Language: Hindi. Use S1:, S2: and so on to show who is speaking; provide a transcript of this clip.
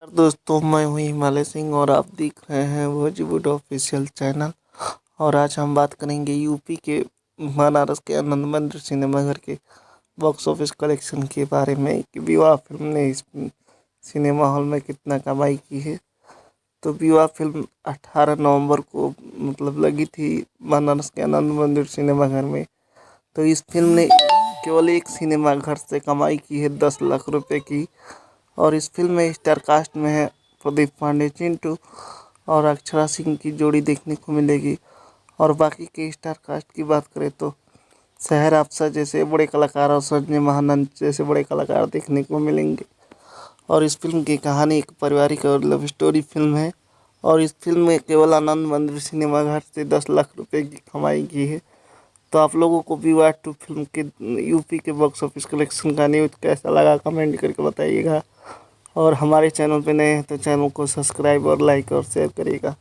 S1: दोस्तों, मैं हूँ हिमालय सिंह और आप देख रहे हैं बॉलीवुड ऑफिशियल चैनल। और आज हम बात करेंगे यूपी के बनारस के आनंद मंदिर सिनेमाघर के बॉक्स ऑफिस कलेक्शन के बारे में कि विवाह फिल्म ने इस सिनेमा हॉल में कितना कमाई की है। तो विवाह फिल्म 18 नवंबर को लगी थी बनारस के आनंद मंदिर सिनेमाघर में। तो इस फिल्म ने केवल एक सिनेमाघर से कमाई की है 10 लाख रुपए की। और इस फिल्म में स्टार कास्ट में है प्रदीप पांडे, चिंटू और अक्षरा सिंह की जोड़ी देखने को मिलेगी। और बाकी के स्टार कास्ट की बात करें तो शहर अफसर जैसे बड़े कलाकार और संजय महानंद जैसे बड़े कलाकार देखने को मिलेंगे। और इस फिल्म की कहानी एक पारिवारिक और लव स्टोरी फिल्म है। और इस फिल्म में केवल आनंद मंदिर सिनेमाघर से 10 लाख रुपए की कमाई की है। तो आप लोगों को विवाह 2 फिल्म के यूपी के बॉक्स ऑफिस कलेक्शन का न्यूज़ कैसा लगा कमेंट करके बताइएगा। और हमारे चैनल पे नए हैं तो चैनल को सब्सक्राइब और लाइक और शेयर करिएगा।